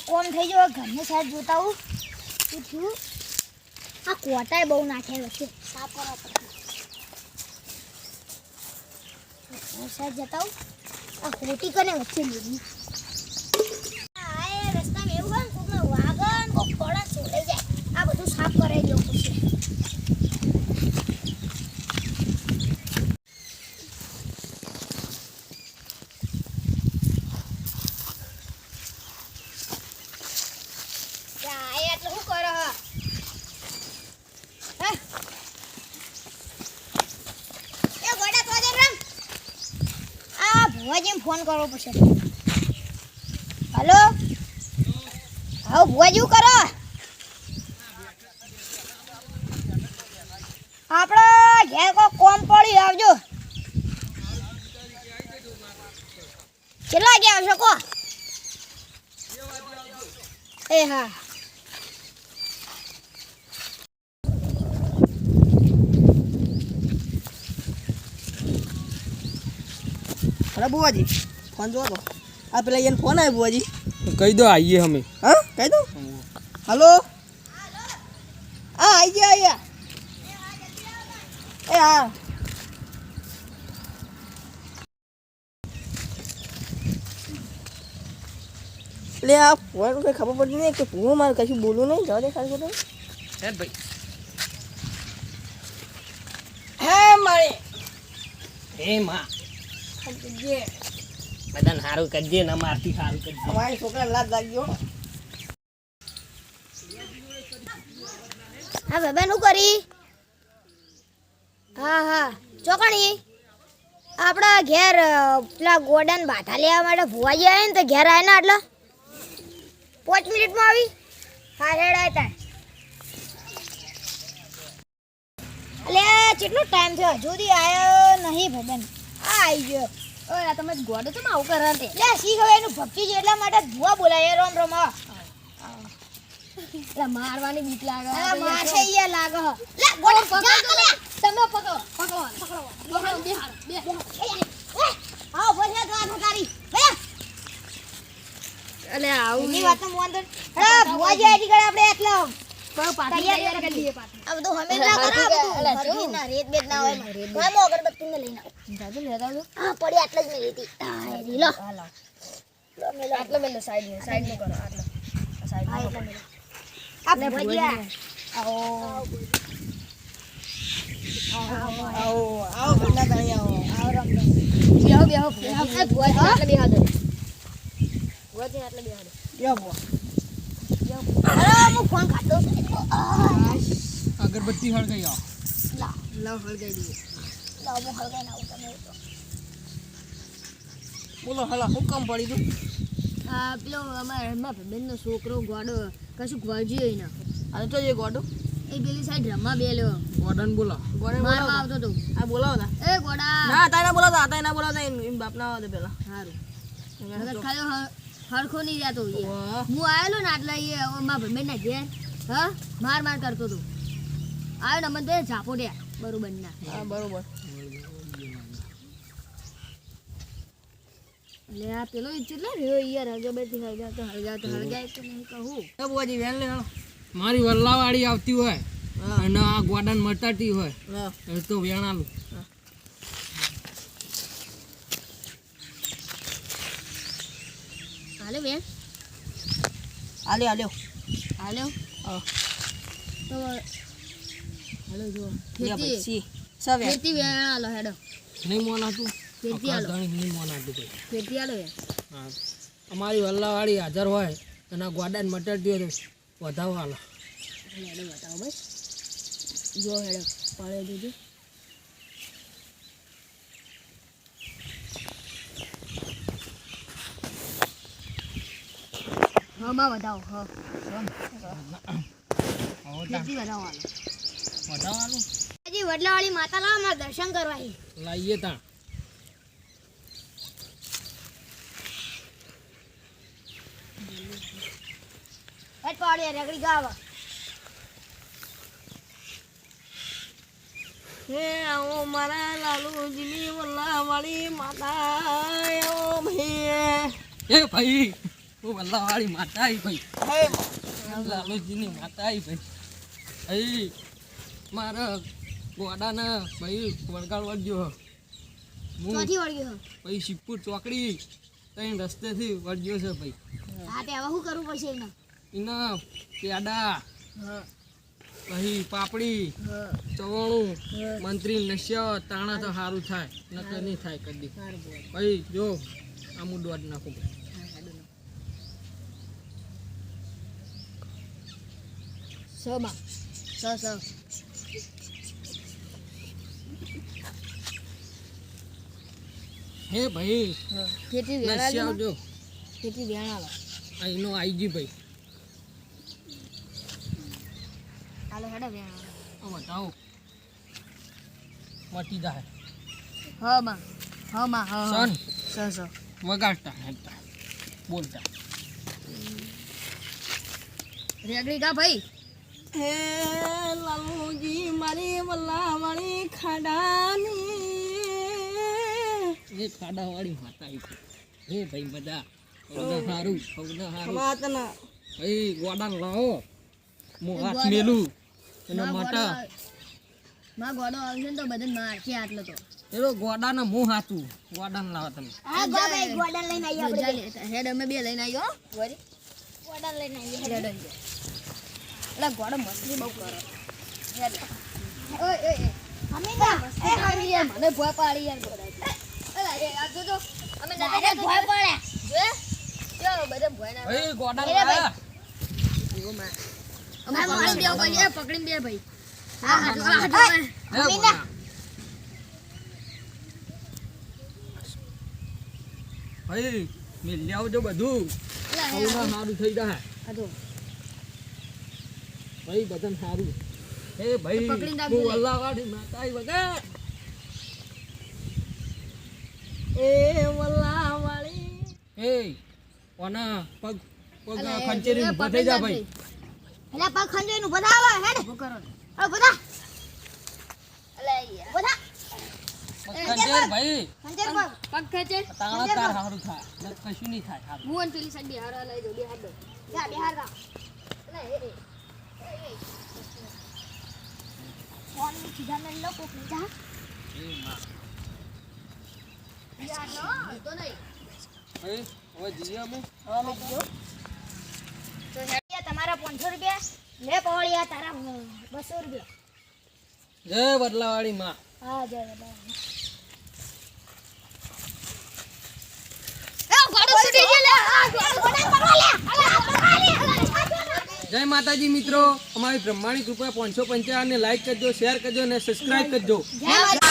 કોમ થઈ ગયો ઘરની સાઈડ જોતા હું શું થયું આ કોટાય બહુ નાખ્યા વચ્ચે સાફ કરવા પડે સાઈડ જતા હું આ ખોટી કને વચ્ચે લીધી આ રસ્તામાં એવું હોય ને કોકને વાગન કોક ફળા છોડાઈ જાય આ બધું સાફ કરાવી દેવું પડશે ફોન કરવો પડશે હેલો હા ભુવાજી શું કરો આપણા ઘેર કોઈ કોમ પડી આવજો કેટલા વાગે આવશો કો એ હા અરે बुआजी फोन जो तो आ पेला ये फोन आए बुआजी कह दो आइए हमें हाँ कह दो हेलो हाँ आइए ए हाँ ले आप फोन को खबर पड़ी नहीं कि पूरा मार कहीं बोलूं नहीं जाओ दे खाली को है भाई है मारे ए मां બધાને હારું કરજે ને મારતી હારું કરજે અમારી છોકરા લાજ લાગ્યો હા બાબા નું કરી હા હા ચોકણી આપણા ઘેર પેલા ગોડાન બાધા લેવા માટે ભુવાજી આવે ને તો ઘેર આવે ને એટલે 5 મિનિટમાં આવી હા હેડ આવતા અલે કેટલો ટાઈમ થયો હજુ સુધી આવ્યો નહીં ભગવાન આ આવી ગયો ઓય તમે ગોડો તો આવું કરે તે લે સી હવે એનું ભક્તિ છે એટલા માટે ભુવા બોલાય રોમ રોમ લે મારવાની બીક લાગે આ મારશે ઈ લાગે લે ગોડો પકડ લે તમે પકડો બે આવો બોલે તો આ ઠકારી બે અલે આવું ની વાત મોન તો હા ભુવાજી આઈડી કરે આપણે એટલા તૈયાર કરી દઈએ પાછું આ બધું હમે ના કરો બધું ના રેત બેત ના હોય મામો અગરબત્તી ને લઈને જાજો લેતા આવો હા પડી આટલે જ મેલી હતી આ લો હાલો મેલો આટલે મેલો સાઈડ નો કરો આટલે સાઈડ નો મેલો આપણે ભજીયા आओ बंदा ताई आओ રમ બેહો આ ભુવાજી આટલે બેહા દે ભુવાજી આટલે બેહા દે क्या बुआ અરે હું ફોન કાઢો अगरबत्ती हड़ गई आओ लाओ हल गई दी લાવ હું હલગાઈ ના તમે बोलो हला हुकम पड़ी तू આ પેલો અમારા ભાઈબંધનો છોકરો ગોડો કશું ગવાજી ને अरे तो ये गोडो એ પેલી સાઈડ રમવા બેલ્યો वार्डन बोला गोडे મારવા बोला આવતો તો आ बोलाओ ना એ ગોડા ना ताई ना बोला इन बाप ना दे पेला હારું નગર ખાયો હરખો નહીં જાતો એ वाह હું આવેલો ને એટલે એ મારા ભાઈબંધના ઘેર હા માર કરતો તો આવ્યો ને મને તો ઝાપો દે બરોબર ના हां बरोबर એટલે આ પેલો કેટલા રહ્યો યાર અગરબત્તી હળગાય તો નહીં કહું ए बुआ जी वेन ले हां મારી વલ્લાવાળી આવતી હોય અને આ ગોડાન મટાતી હોય हां એ તો વેણાલું હાલે બેન आले आले હાલો हां તો હાલો જો या ખેતી बच्ची सब है ખેતી વેણ હાલો હેડો નહીં મોનાતું ખેતી હાલો ઘણી નહીં મોનાતું કોઈ ખેતી હાલો હા અમારી વલ્લાવાળી હાજર હોય અને આ ગોડાન મટાડતી હોય તો વધાવો હાલો હેડો બતાવો બસ જો હેડો પાડે દીધું હા બા બતાવો હા ખેતી બતાવો હાલો વધાવો હાલો હજી વડલાવાળી માતા લાવો મારે દર્શન કરવા લાવીએ ત્યાં હેડ પાડે રેગડી ગાવ હે આવો મારા લાલુજીની વલ્લાવાળી માતા આવો હે એ ભાઈ હું વલ્લાવાળી માતા આવી ભાઈ લાલુજીની માતા આવી ભાઈ અહીં મારા ગોડાના ભાઈ વળગાડ વળગ્યો હું ચોથી વળગ્યો ભાઈ શિવપુર ચોકડી ત્યાં રસ્તેથી વળગ્યો છે ભાઈ હા તે હવે શું કરવું પડશે એને એના પેડા પછી પાપડી ચવાણું મંત્રી નશ્યા તાણા તો સારું થાય નકર નહીં થાય કદી ભાઈ જો આમું દોડ નાખું માં સ હે ભાઈ ખેતી નશ્યા જો ખેતી વેણાલો અહીંનો આઈજી ભાઈ હાલો હેડો વેણાલો બતાવો મટી જાય માં સન સ વગાડતા હેડતા બોલતા રેગડી કા ભાઈ હે લાલુજી મારી વલ્લાવાળી ખાડાની એ ખાડાવાળી માતા આવી હે ભાઈ બધા સારું સારું ખમાતના ભાઈ ગોડા લાવો હું હાથ મેલું એના માટા માં ગોડો આવશે ને તો બધે મારશે આટલો તો એનો ગોડાના મું હાથું ગોડાને લાવો તમે હા ગો ભાઈ ગોડા લઈને આવીએ આપણે હેડ અમે બે લઈને આવ્યો વરી ગોડા લઈને આવીએ હેડ એટલે ગોડો મસ્તી બહુ કરો હેડ ઓય ઓય હમીંગા એ હમીંગા મને ભોય પાડી યાર ગોડા અલા રે આ જો અમે નતા ભોય પાડ્યા જો જો બધે ભોય ના ભાઈ ગોડા લાયા અમે પકડી દેવો ભાઈ પકડીને બે ભાઈ હા હા જો હે ગોડા ભાઈ મેં આવજો બધું સૌના સારું થઈ જાય આજો ભાઈ બધાને સારું હે ભાઈ પકડીને રાખજો હું લે. વલ્લાવાળી માતા આવી વગર એ વલ્લાવાળી એ ઓના પગ પગ ખંચેરી ઊભા થઈ જા ભાઈ એટલે પગ ખંજોઈનું બધા આવે હેડ ઉભો કરો હવે બધા અલે યાર બધા ખંચેર ભાઈ ખંજર પગ ખેંચે તાણા તાર સારું થાય ને કશું નહીં થાય સારું મુન પેલી સાઈડ બિહાર લઈ દો બિહાર દો જા બિહાર રા અલે ફોન સીધા મેં લો કોક જા એ માં બિહાર નો તો નહીં ભાઈ હવે જઈએ અમે હવે જો તો હેડિયા તમારા 500 રૂપિયા લે પહોળિયા તારા 200 રૂપિયા જય વડલાવાળી માં હા જય બાબા એ ગોડો છૂટી ગયો લે આ ગોડા કરવા લે જય માતાજી મિત્રો અમારી બ્રહ્માણી કૃપા 555 ને લાઈક કરજો શેર કરજો અને સબસ્ક્રાઇબ કરજો જય માતા